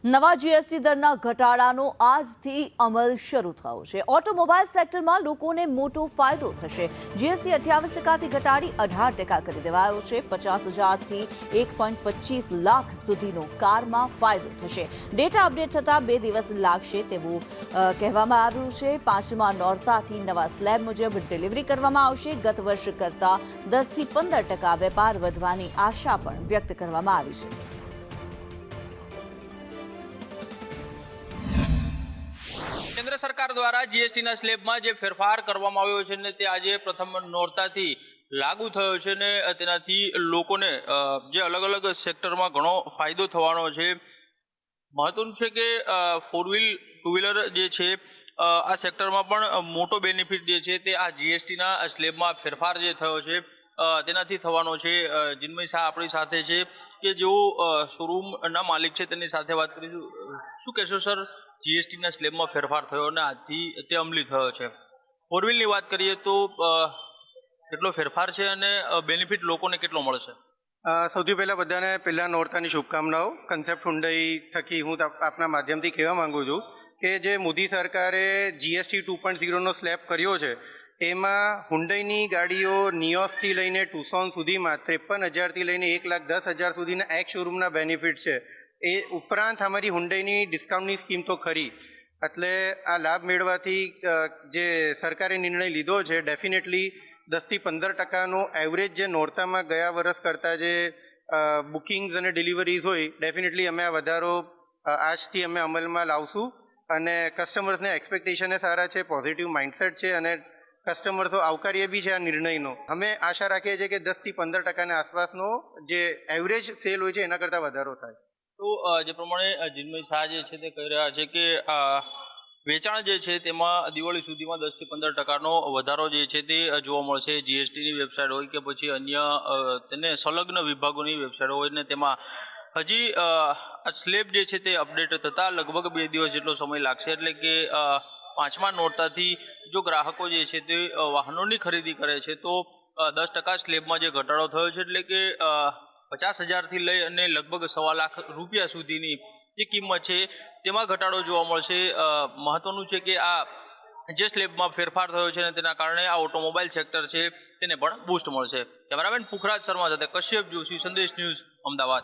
નવા જીએસટી દરના ઘટાડાનો આજથી અમલ શરૂ થયો છે। ઓટોમોબાઈલ સેક્ટરમાં લોકોને મોટો ફાયદો થશે। જીએસટી 28% ઘટાડી 18% કરી દેવાયો છે। 50,000થી 1.25 લાખ સુધીનો કારમાં ફાયદો થશે। ડેટા અપડેટ થતા 2 દિવસ લાગશે તેવું કહેવામાં આવ્યું છે। પાંચમા નોરતાથી નવા સ્લેબ મુજબ ડિલિવરી કરવામાં આવશે। ગત વર્ષ કરતાં 10થી 15% વેપાર વધવાની આશા પણ વ્યક્ત કરવામાં આવી છે। केंद्र सरकार द्वारा जीएसटी स्लेबमां जे फेरफार करवामां आव्यो छे ने ते आजे प्रथम नोरताथी लागू थयो छे ने तेनाथी लोकोने जे अलग अलग सेक्टरमां घणो फायदो थवानो छे। महत्वनुं छे के 4 व्हील 2 व्हीलर जे छे आ सेक्टरमां पण मोटो बेनिफिट जे छे ते आ जीएसटी ना स्लेबमां फेरफार जे थयो छे तेनाथी थवानो छे। जिनमय शाह आपणी साथे छे के जो शोरूम ना मालिक छे तेनी साथे वात करीशुं। शुं कहेशो सर, जीएसटी ना स्लेब में फेरफार थयो ने आजथी ते अमली थयो छे। 4 व्हील नी वात करीए तो કેટલો ફેરફાર છે અને બેનિફિટ લોકોને કેટલો મળશે? સૌથી પહેલાં બધાને પહેલાં નોરતાની શુભકામનાઓ। કન્સેપ્ટ હુન્ડાઈ થકી હું આપના માધ્યમથી કહેવા માગું છું કે જે મોદી સરકારે જીએસટી 2.0નો સ્લેબ કર્યો છે એમાં હુન્ડાઈની ગાડીઓ નિયોસથી લઈને ટુસોન સુધીમાં 53,000થી લઈને 1,10,000 સુધીના એક શોરૂમના બેનિફિટ છે। એ ઉપરાંત અમારી હુન્ડાઈની ડિસ્કાઉન્ટની સ્કીમ તો ખરી, એટલે આ લાભ મેળવવાથી જે સરકારે નિર્ણય લીધો છે ડેફિનેટલી 10થી 15%નો એવરેજ જે નોરતામાં ગયા વર્ષ કરતાં જે બુકિંગ્સ અને ડિલિવરીઝ હોય ડેફિનેટલી અમે આ વધારો આજથી અમે અમલમાં લાવશું। અને કસ્ટમર્સને એક્સપેક્ટેશન સારા છે, પોઝિટિવ માઇન્ડસેટ છે અને કસ્ટમર્સો આવકાર્ય બી છે આ નિર્ણયનો। અમે આશા રાખીએ છીએ કે 10થી 15%ના આસપાસનો જે એવરેજ સેલ હોય છે એના કરતાં વધારો થાય। તો જે પ્રમાણે જીનમય શાહ જે છે તે કહી રહ્યા છે કે વેચાણ જે છે તેમાં દિવાળી સુધીમાં 10થી 15%નો વધારો જે છે તે જોવા મળશે। જીએસટીની વેબસાઇટ હોય કે પછી અન્ય તેને સંલગ્ન વિભાગોની વેબસાઇટ હોય ને તેમાં હજી આ સ્લેબ જે છે તે અપડેટ થતાં લગભગ 2 દિવસ જેટલો સમય લાગશે। એટલે કે પાંચમા નોરતાથી જો ગ્રાહકો જે છે તે વાહનોની ખરીદી કરે છે તો 10% સ્લેબમાં જે ઘટાડો થયો છે એટલે કે 50,000થી લઈ અને લગભગ 1.25 લાખ રૂપિયા સુધીની જે કિંમત છે તેમાં ઘટાડો જોવા મળશે। મહત્વનું છે કે આ જે સ્લેબમાં ફેરફાર થયો છે અને તેના કારણે આ ઓટોમોબાઈલ સેક્ટર છે તેને પણ બૂસ્ટ મળશે। કેમેરામેન પુખરાજ શર્મા સાથે કશ્યપ જોશી, સંદેશ ન્યૂઝ, અમદાવાદ।